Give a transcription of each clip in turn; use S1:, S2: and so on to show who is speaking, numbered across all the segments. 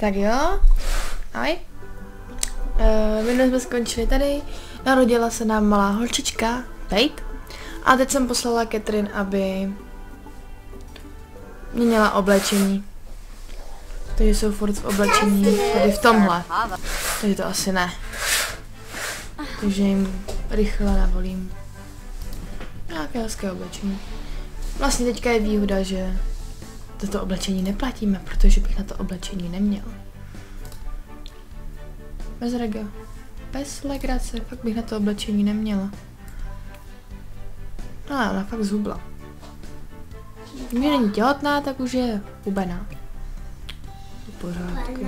S1: Tak jo. Ahoj. My jsme skončili tady. Narodila se nám malá holčička, Kate. A teď jsem poslala Catherine, aby měla oblečení. Takže jsou furt v oblečení, tady v tomhle. Takže to asi ne. Takže jim rychle navolím nějaké hezké oblečení. Vlastně teďka je výhoda, že toto oblečení neplatíme, protože bych na to oblečení neměl. Bez rega. Bez legrace, fakt bych na to oblečení neměla. No, ona fakt zhubla. Když není těhotná, tak už je hubená. V pořádku.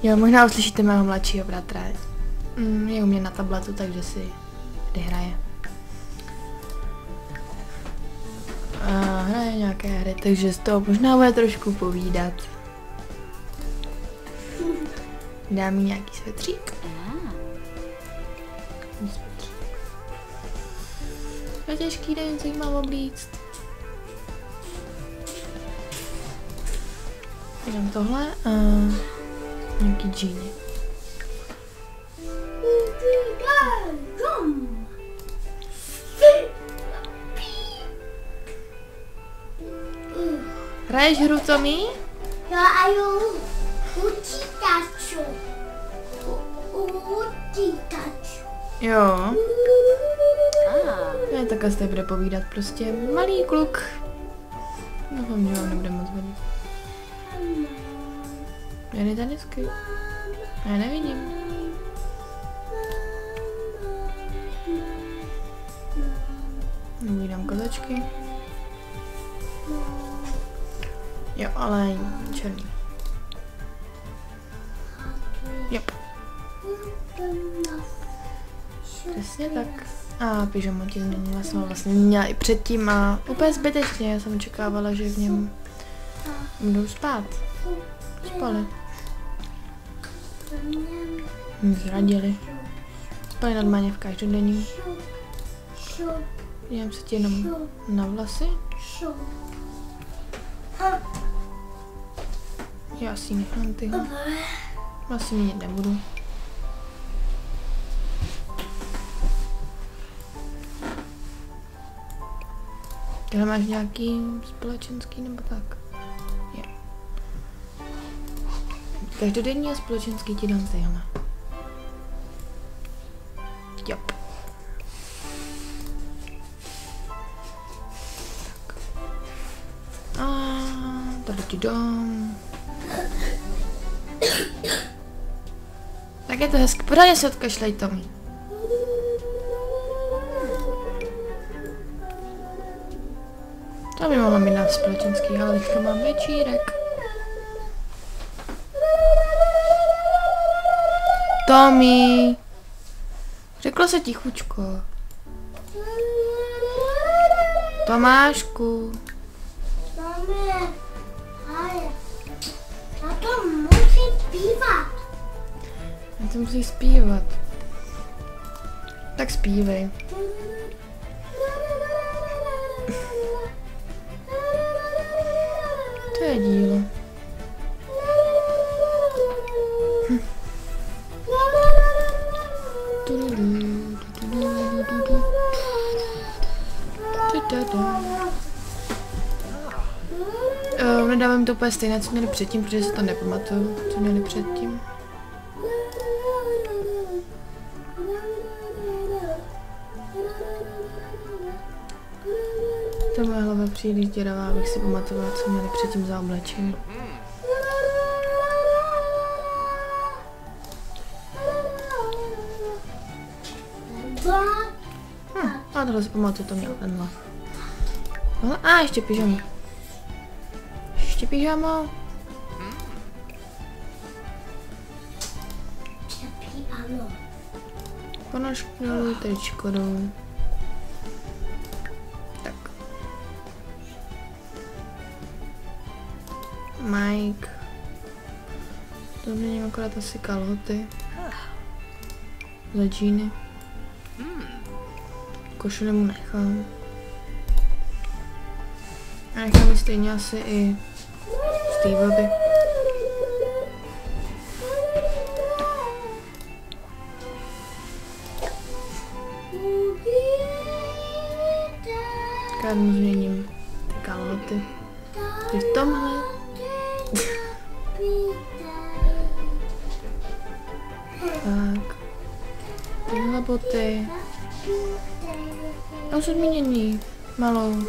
S1: Jo, možná uslyšíte mého mladšího bratra. Je u mě na tabletu, takže si hraje. A hraje nějaké hry, takže z toho možná bude trošku povídat. Dám jí nějaký svetřík. Je těžký den, co jí mám oblíct. Dám tohle a nějaký džíny. Hraješ hru, Tommy?
S2: Jo, a jo, počítačů.
S1: Jo. Ne, tak asi bude povídat, prostě malý kluk. Doufám, že vám nebude moc vadit. Jedy tenisky. Já nevidím. Uvídám kozačky. Jo, ale černý. Jop. Přesně tak. A pyžamo ti změnila, jsem ho vlastně měla i předtím a úplně zbytečně, já jsem očekávala, že v něm budou spát. Spali. Zradili. Spali normálně v každodenním. Dívám se ti jenom na vlasy. Já si nechám tyhle. Vlastně měnit nebudu. Tyhle máš nějaký společenský nebo tak? Je. Každodenní a společenský ti dám tyhle. Jop. Tak. A tady ti dám. Tak je to hezky. Pořádně se odkašlej, Tommy. To by mohla mít na společenský, ale teďka mám večírek. Tommy! Řeklo se tichučko. Tomášku.
S2: Já to musím zpívat.
S1: Já to musíš zpívat. Tak zpívej. To je dílo. Nedávám to úplně stejné, co měli předtím, protože se to nepamatuju, co měli předtím. To moje hlava příliš děravá, abych si pamatovala, co měli předtím za oblečení. A tohle si pamatuju, to měl tenhle. A ještě pyžamo. Ještě pyžamo. Ponožky, tričko dolů. Tak. Mike. To měním akorát asi kalhoty. Za džíny. Košili mu nechám. A nechám ji stejně asi i Steveovi. tak mu změním ty kalhoty. Ty v tomhle. Tak. Tyhle boty. Já už jsem změněný. Malou.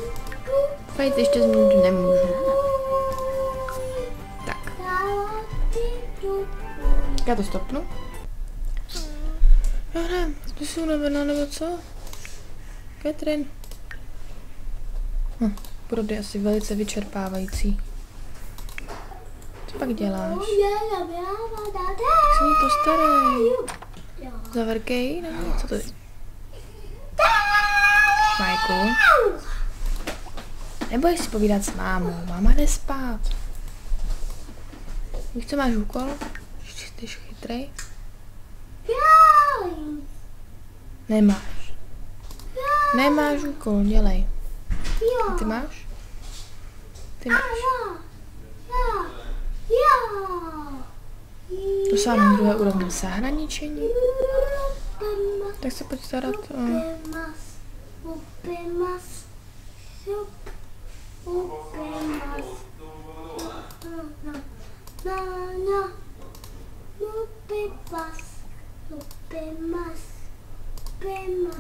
S1: Fejt ještě změnit nemůžu. Tak. Já to stopnu. Já nevím, ty jsi unavená nebo co? Catherine. Bude asi velice vyčerpávající. Co pak děláš? Se mi postarej. Zavrkej, ne? Co to je? Majku. Nebudeš si povídat s mámou, máma jde spát. Víš, co máš úkol? Jsi chytrej? Nemáš. Nemáš úkol, dělej. A ty máš? Ty máš. Dosáhnu druhé úrovně zahraničení. Tak se pojď starat o...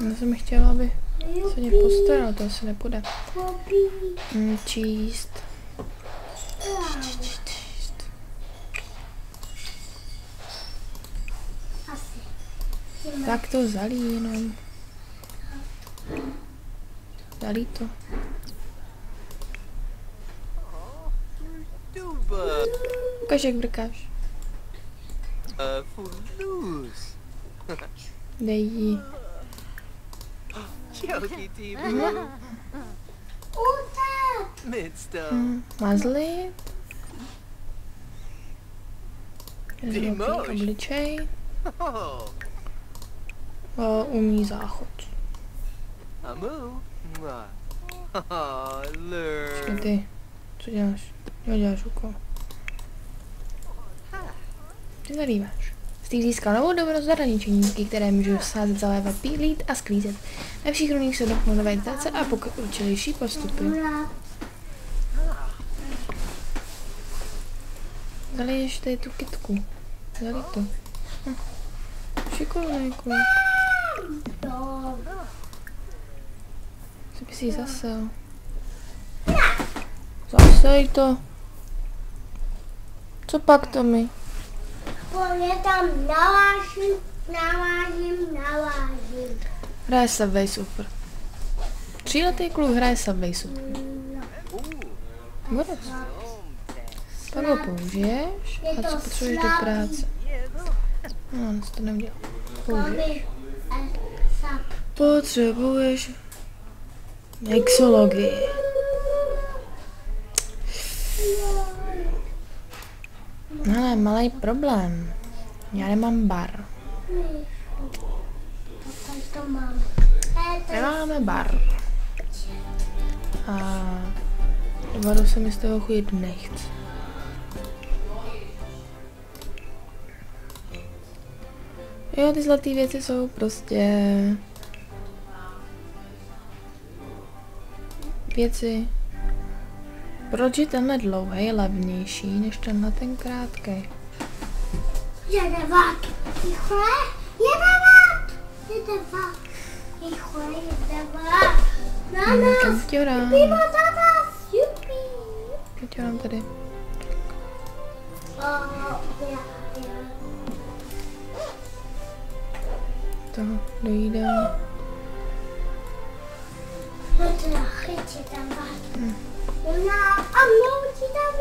S1: Já jsem chtěla, aby se mě postaral, to asi nepůjde. Číst. Tak to zalí jenom. Zalí to. Ukaž, jak brkáš. Dej jí. Mazlit. Obličej. Umí záchod. Počkej ty, co děláš? Jo, děláš úkol. Ty zalíváš. Steve získal novou dovednost zahraničení, díky které můžu sázet, zalévat, pílít a sklízet. Ve všech runých se dochnou nové instalace a pokročilejší postupy. Zaliješ tady tu kytku. Zalij to. Šikovný kluk. Co by si zasel? Zasej to. Co pak, Tommy?
S2: Je tam navážím.
S1: Hraje Subway super. 3letý kluk hraje Subway super. Bude. Pak ho použiješ a co potřebuješ do práce? No, to neudělám. Použiješ. Potřebuješ mixologii. Ale malý problém. Já nemám bar. Nemáme bar. A vodu se mi z toho chudit nechce. Jo, ty zlatý věci jsou prostě věci. Proč je tenhle dlouhý levnější než tenhle ten krátký?
S2: Jedevat! Rychle! Jedevat! Rychle, jedevat! Na nás!
S1: Kam tě dám?
S2: Pivo za nás! Jupi!
S1: Kam tě dám tady? Toho dojídám.
S2: No teda, chytě tam vás. A mnou ti tam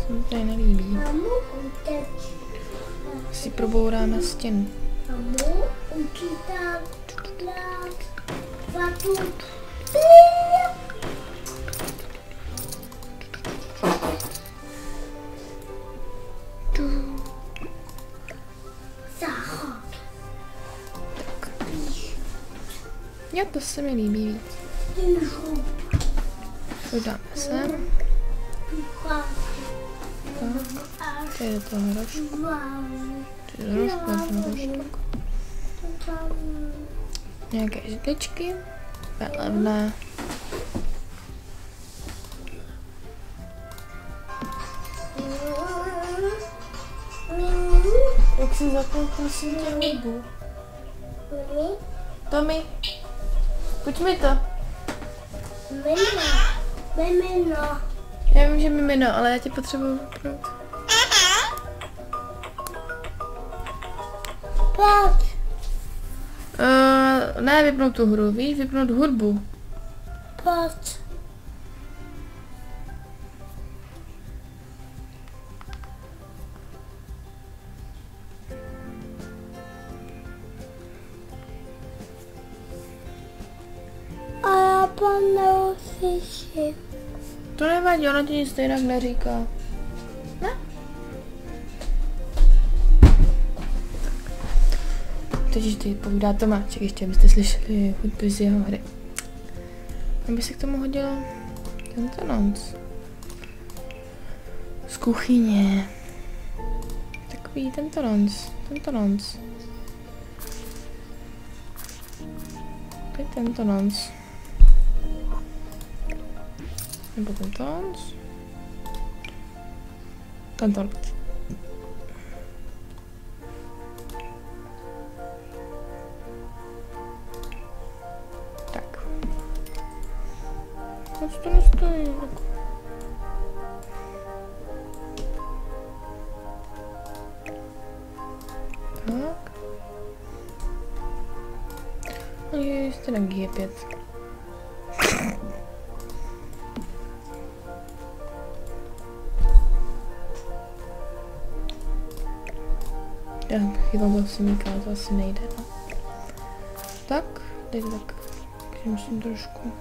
S1: Se mi tady nelíbí.
S2: uteč.
S1: Si probouráme stěnu.
S2: A mu učítám vatu. Záchod.
S1: Jo, to se mi líbí víc. To dáme sem. Tak. Tady do toho hrošku. Tady do hrošku, na ten hroštok. Nějaké žitečky. Levné. Jak si zapnul prosím tě hudbu? Tommy, pojď mi to.
S2: Mimino.
S1: Já vím, že mimino, ale já tě potřebuji vypnout.
S2: Pojď.
S1: Ne vypnout tu hru, víš, vypnout hudbu.
S2: Pojď. A já neuslyším.
S1: To nevadí, ono ti nic jinak neříká. Ne? Teď ty povídá Tomáček, ještě abyste slyšeli hudby z jeho hry. Aby se k tomu hodilo tento nonc. Z kuchyně. Takový tento nonc. Teď tento nonc. Nebo tento nonc. Tento nonc. Tak. Moc to nestojí. Tak. A je jste na G5. Já chytám toho semíka, ale to asi nejde. No. Tak, teď tak. Takže musím trošku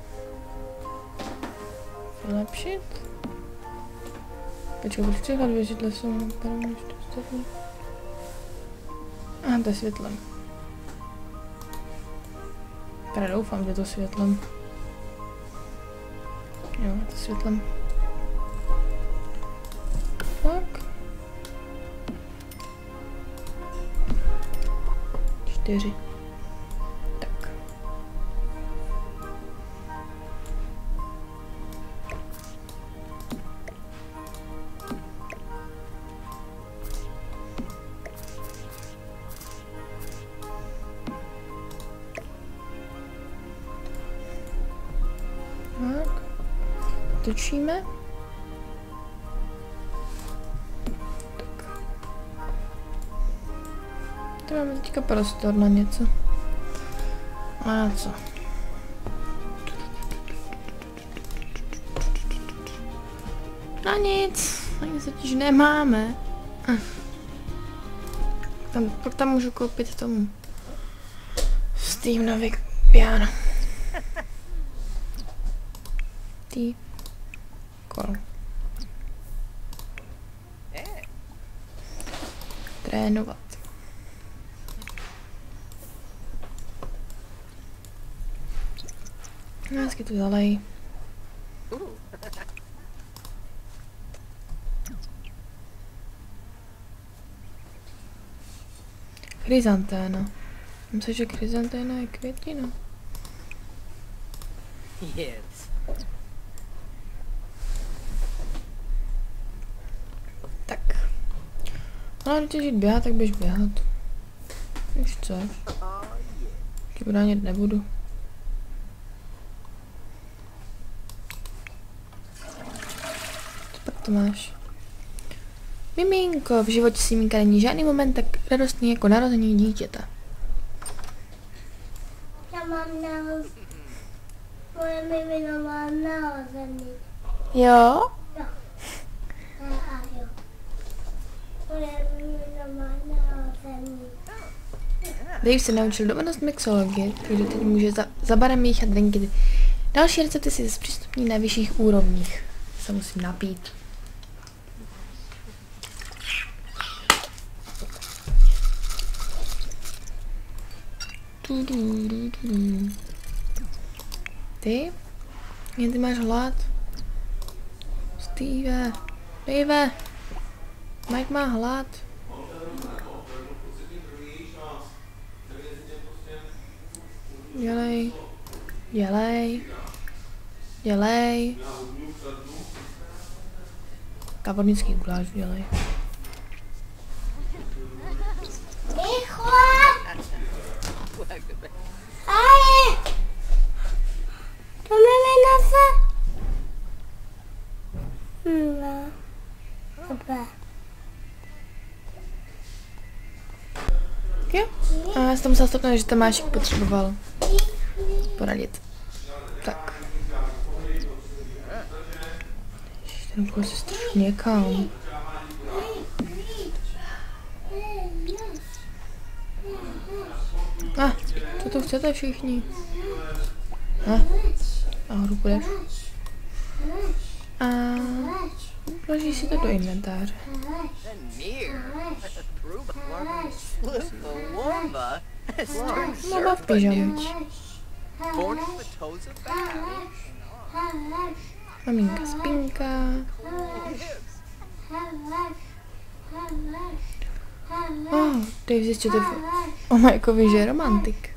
S1: vylepšit. Počkej, proč tyhle dvě židle jsou napadné než to ostatní? Aha, to je světlem. Teda doufám, že to světlem. Jo, to světlem. Tak. 4. Tak. Tak. Točíme. To máme teďka prostor na něco. A na co? Na nic. Na nic totiž nemáme. Pak tam můžu koupit tomu Steam nový piano. Ty. Kolo. Trénovat. No, hezky to zalej. Chryzanténa. Myslím, že chryzanténa je květina.
S3: Yes.
S1: Tak. Ale když jít běhat, tak běž běhat. Když chceš. Ti bránit nebudu. Co pak to máš? Miminko, v životě Simínka není žádný moment tak radostný jako narození dítěte.
S2: Já mám narozený. Moje mimino má narozený.
S1: Jo?
S2: Jo. A jo. Moje mimino má narozený.
S1: Dave se naučil dovednost mixologie, takže teď může za barem míchat drinky. Další recepty si zpřístupní na vyšších úrovních. Se musím napít. Ty? Jen ty máš hlad? Steve. Dave. Mike má hlad. Dělej. Dělej. Dělej. Tábornický guláš udělej.
S2: Rychle! Ale! To mi se. No. Opa.
S1: Jo. A já jsem to musela stopnout, že Tomášek potřeboval poradit. Tak. Ten kůl se strčí někam. Co tu chcete všichni? Nahoru půjdeš. A vložíš si to do inventáře. No v pyžamuč. Maminka spinka. Dave zjistil, o Majkovi, že je romantik.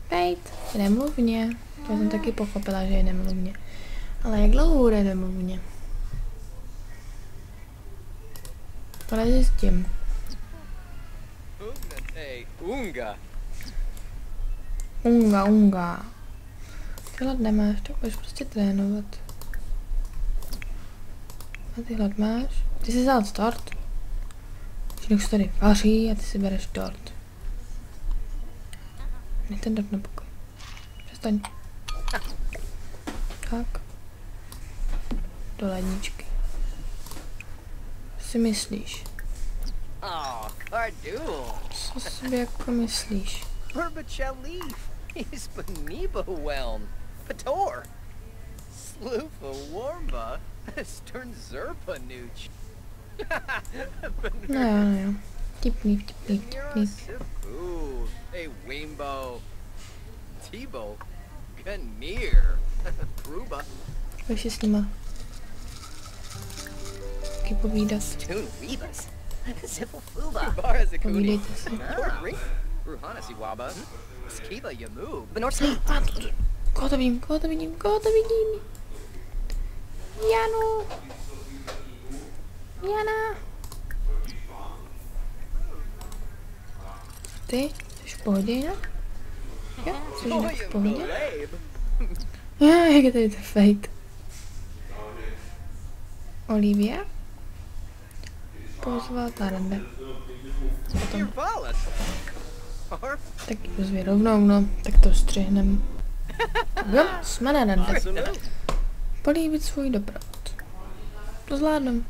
S1: Pejt, nemluvně. To jsem taky pochopila, že je nemluvně. Ale jak dlouho bude nemluvně? To nezjistím. Unga. Ty hlad nemáš, tak budeš prostě trénovat. A ty hlad máš? Ty jsi vzal dort. Jinak se tady vaří a ty si bereš dort. Ne ten dort na pokoj. Přestaň. Tak. Do ledničky. Co si myslíš? Co si jako myslíš? No jo. Vtipný. Budeš si s nima taky povídat. Povídejte si. Koho to vidím? Janu! Jana! Ty? Jsi v pohodě jinak? Jo, jsi jinak v pohodě? Jak je tady to fake? Olivia? Pozval Tarande. Potom. Tak pozvi rovnou, no. Tak to střihnem. Jo, jsme na rande. Políbit svůj doprovod. To zvládnem.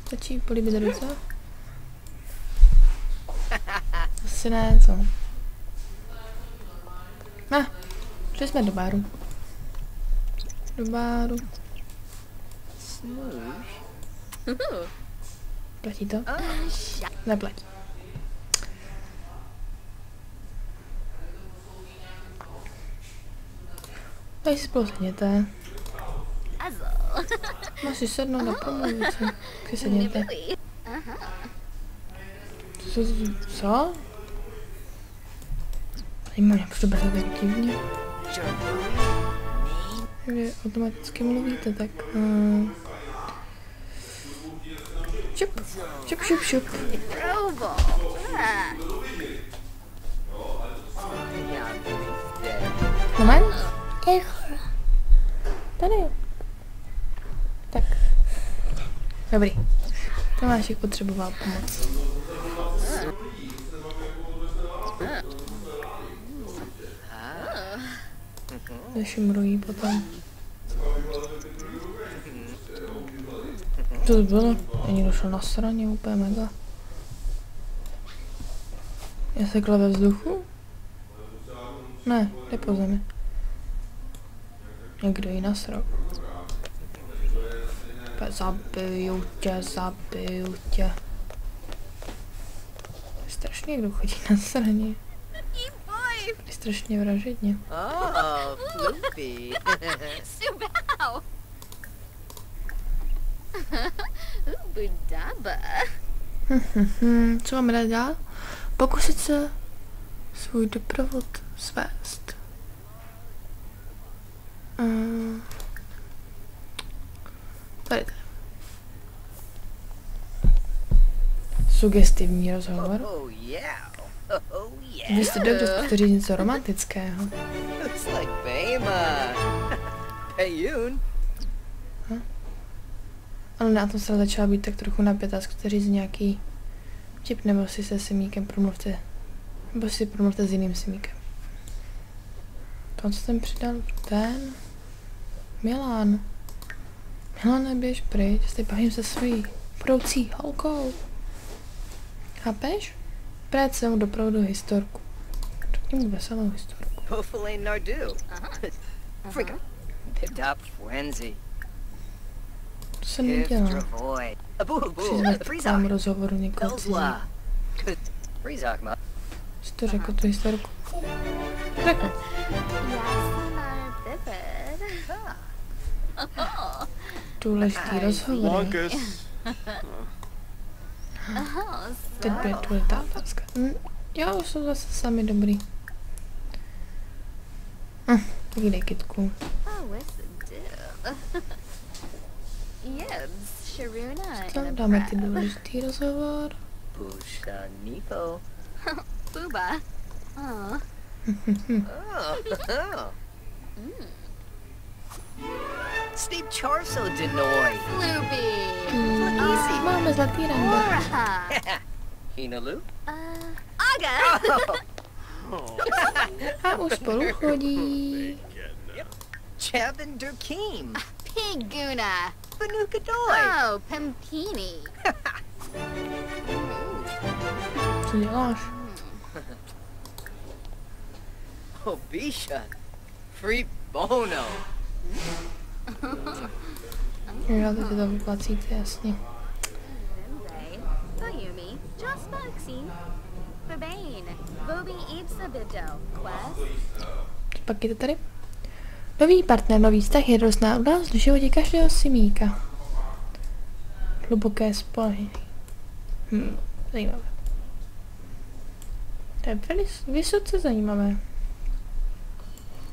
S1: Stačí políbit ruce? Asi ne, co? Šli jsme do báru. Platí to? Neplatí. Tady si spolu sedněte. Máš si sednout na pomluvici. Si sedněte. Co? Zajímavé, proč to bude tak divně. Vy automaticky mluvíte, tak... Šup. Moment. Tady jo. Tak. Dobrý. Tomášek potřeboval pomoc. Zašimrují potom. Co to bylo? Já někdo šel na straně, úplně mega. Je sekla ve vzduchu? Ne, jde po zemi. Někdo jí nasral. Zabiju tě. Strašně kdo chodí na straně. Je strašně vražedně. Co máme dál? Pokusit se svůj doprovod svést. Tady. sugestivní rozhovor.
S3: Oh yeah. Oh
S1: Vy jste
S3: yeah.
S1: doktor, zkuste říct něco romantického.
S3: Looks like Bema. Payun.
S1: Ale na tom se začala být tak trochu napětá, zkuste říct nějaký vtip, nebo si se Simíkem promluvte. Nebo si promluvte s jiným Simíkem. To, co jsem přidal, ten... Milan. Milane, běž pryč, se bavím se svojí budoucí holkou. Chápeš? Prát se mu dopravdu historku. Řekni mu veselou historku.
S3: Hopefully Nardu. Frick. Pip-top Frenzy.
S1: To se nedělá.
S3: Dravoid.
S1: Přizvat k takovému rozhovoru někoho cizí.
S3: Rizakma.
S1: Jsi to řekl, tu historku? Řekl. Důležitý rozhovor. Teď bude důležitá otázka. Jo, jsou zase sami dobrý. Povídej, kytku. Co dáme ty důležitý rozhovor?
S3: Pusha Nico.
S4: Booba. Oh.
S3: Steve Charso Denoy.
S4: Floopy.
S1: Máme zlatý rande.
S4: Laura.
S3: Hinalu.
S4: Aga.
S1: A už spolu chodí.
S3: Chavin Durkeem.
S4: Piguna.
S3: Banuka Doy.
S4: Oh, Pimpini.
S1: Co děláš?
S3: Obisha. Free Bono.
S1: Jo, teď to vyplacíte, jasně.
S4: Bayumi. Just Maxine. Babane. Bobby Ibsa Bibdo. Quest.
S1: Pak je to tady. Nový partner, nový vztah je radostná událost v životě každého Simíka. Hluboké spolehení. Zajímavé. To je vysoce zajímavé.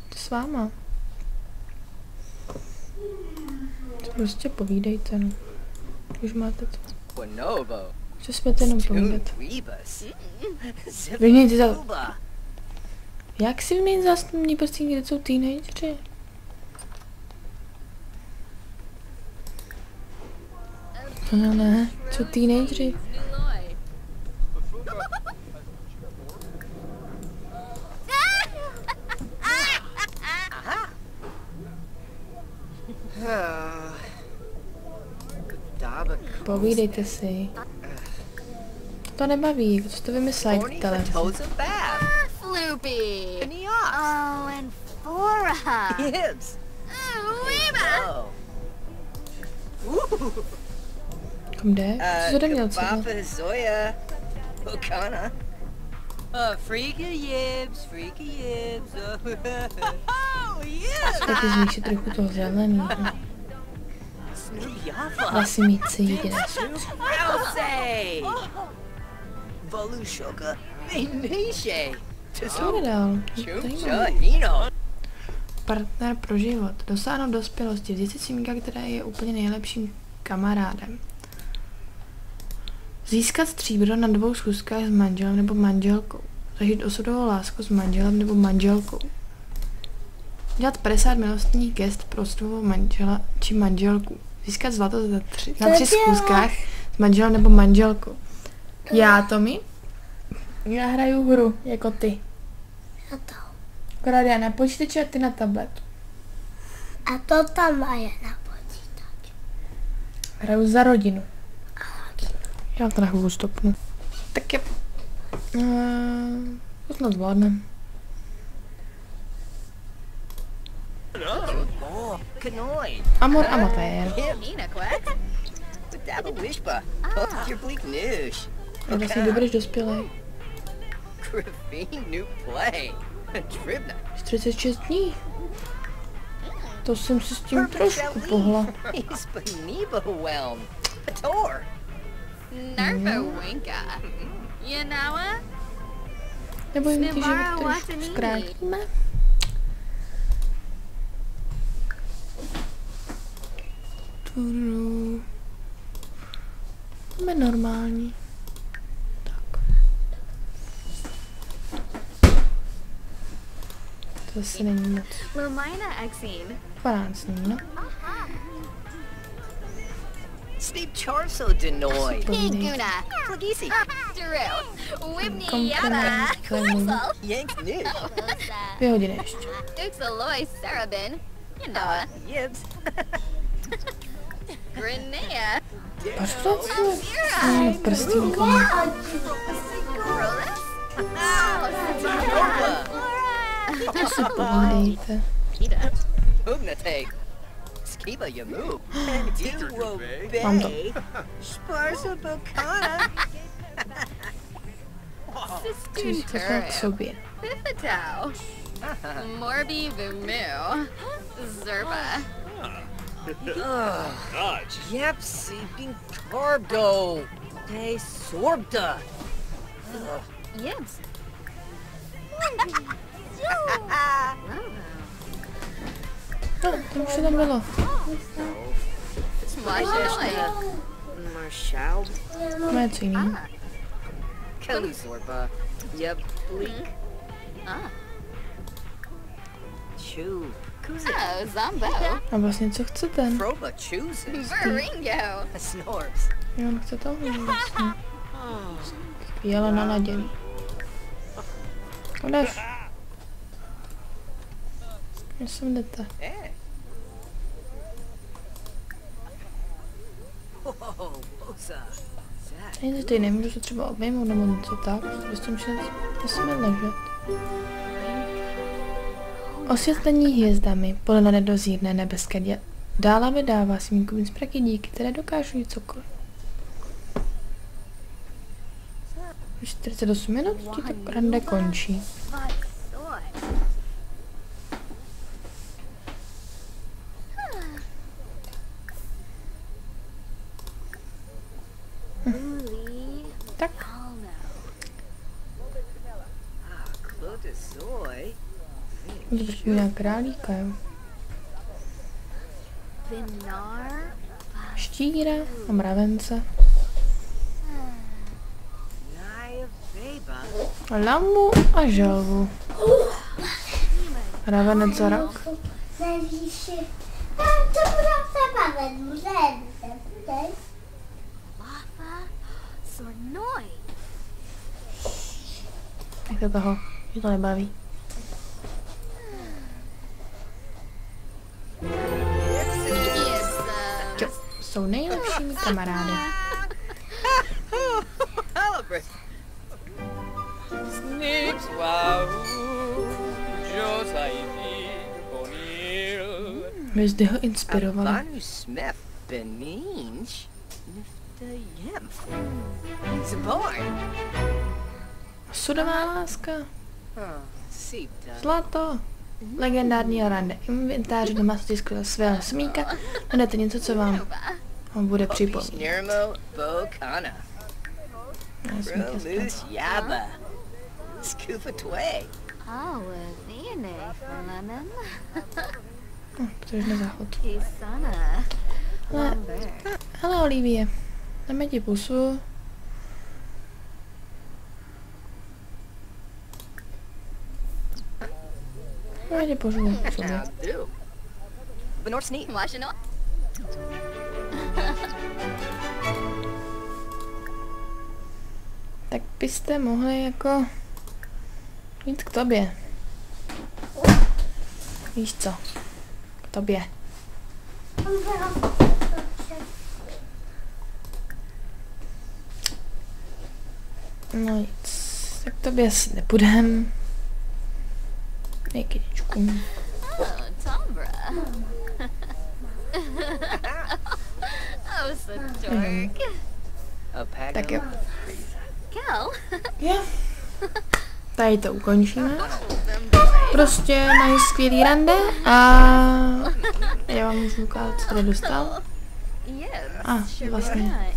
S1: To s váma. Prostě povídejte, no. Už máte to.
S3: Bonobo.
S1: Co smete jenom povídat?
S3: Rebus.
S1: Vyměňte za...
S3: Zibuba.
S1: Jak si vyměnit zástupní prostě, kde jsou teenageři? No ne, jsou teenageři.
S4: Niloy.
S1: Povídejte si. To nebaví, co to vymyslej k televizi.
S3: Toza Bab.
S4: Floopy.
S3: Neox.
S4: Oh, and Fora.
S3: Gibbs.
S4: Oh, Weeba.
S3: Oh. Ooh.
S1: Kam jde? Co jde měl třeba?
S3: Kabapa Zoya. Okana. Freaky Yibs. Freaky Yibs. Oh, yeah.
S1: Taky zmíšit trochu toho zelený.
S3: Snoop Jaffa.
S1: Asi mít si jediné.
S3: Rousey. Volushoka. Minishe.
S1: Co jde dál?
S3: Chumcha
S1: Zajímavé.
S3: Hino.
S1: Partner pro život. Dosáhnout dospělosti. Vzít si Simíka, která je úplně nejlepším kamarádem. Získat stříbro na 2 schůzkách s manželem nebo manželkou. Zažít osudovou lásku s manželem nebo manželkou. Dělat 50 milostných gest pro svého manžela či manželku. Získat zlato na 3 schůzkách s manželem nebo manželkou. Já, Tomi? Já hraju hru, jako ty.
S2: A to.
S1: Akorát já na počítači a ty na tabletu.
S2: A to tam je na počítač.
S1: Hraju za rodinu. Já to na chvíli stopnu. Tak je... to snad zvládnem.
S3: Oh, Kanoi.
S1: Amor amatér.
S4: Nina Quest.
S3: Dabba Wishba. Your bleak news.
S1: Je vlastně dobrý dospělý.
S3: Gravine new play. Tribna.
S1: 46 dní. To jsem si s tím trošku pohla.
S3: He's Beniba Whelm. Tor.
S4: Nervo Winka. You know it?
S1: Nebojím ti, že to trošku zkrátíme. Jsme normální. To zase není moc.
S4: Lumina Exine.
S1: 12 ní, no.
S3: Steve Charso Denoy.
S4: Higuna.
S3: Plagisi.
S4: Drew. Whitney
S1: Kompromis,
S4: Yada.
S1: klejmu.
S3: Yanks New.
S1: 2 hodiny ještě.
S4: Dukes Aloy Sarabin. You know it.
S3: Yibs.
S4: Grenea.
S1: Pařtacu? No, prstínkama.
S4: Rolis.
S1: To si povídejte.
S3: Ugnate. Skiba Yamu. Duo
S1: Mám to.
S3: Bay. Sparsa Bocana.
S1: Chci to k sobě.
S4: Piffatau. Morbi Vumu. Zerba.
S3: Yep, seeping cargo. They sorbda.
S4: Yibs.
S1: No, to už se tam bylo.
S3: Marshall.
S1: Máme co jiný.
S3: Kelly Zorba. Yep, bleak. Chew. Kuzi.
S4: Oh, Zombo.
S1: A vlastně co chcete?
S3: Froba chooses.
S4: Baringo.
S3: Snorbs.
S1: Jo, on chce to vlastně. Skvěle naladěný. Jdeš. Kde sem jdete?
S3: Oh, Bosa.
S1: Ani ty nemůžu se třeba obejmout nebo něco tak. Prostě musíme ležet. Osvětlení hvězdami, pole na nedozírné nebeské dála vydává svým kubím zpraky díky, které dokážou jít cokoliv. 48 minut, ti to rande končí. Tak. To připomíná králíka, jo. Štíra a mravence. Lambu a želvu. Ravenec a rak. Nechte toho, mě to nebaví. Jo, jsou nejlepšími kamarády.
S3: Snips, wow, Josaidi, O'Neill.
S1: Hvězdy ho inspirovaly.
S3: Vanu Smith, Beninch, Nifta Yemph. Zaborn.
S1: Sudová láska.
S3: Sipta.
S1: Zlato. Legendární rande. Inventáři doma stiskl svého smíka. Jdete něco, co vám bude připomínat.
S3: Nirmo Bocana. Prolus Yaba. Scoofa Tway.
S4: Oh, Athene, Falanan.
S1: To je na záchod.
S4: Isana.
S1: Hele, Olivie. Dáme ti pusu. Já tě požiju k sobě.
S3: Do. Benor Sneak.
S4: Washington.
S1: Tak byste mohli jako jít k tobě. Víš co? K tobě. No nic. Tak k tobě asi nepůjdem. Dej kytičku.
S4: Oh, Tombra. Oh, so dork.
S1: Tak jo.
S4: Kel.
S1: Jo. Tady to ukončíme. Prostě mají skvělý rande a já vám můžu ukázat, co tady dostal. A vlastně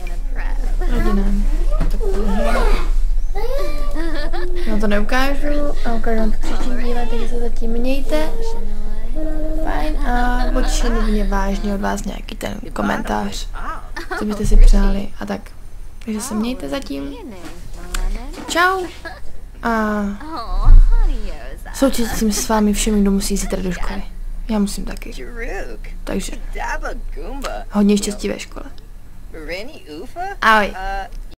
S1: rodinám. Tak no to neukážu a ukážu vám to příští díle, takže se zatím mějte. Fajn a počinu mě vážně od vás nějaký ten komentář, co byste si přáli a tak. Takže se mějte zatím. Čau a
S4: Oh, honey,
S1: Soutěžím s vámi všemi, kdo musí zítra do školy. Já musím taky.
S3: Jaruk.
S1: Takže
S3: Daba Goomba.
S1: hodně štěstí ve škole.
S3: Rini Ufa?
S1: Ahoj.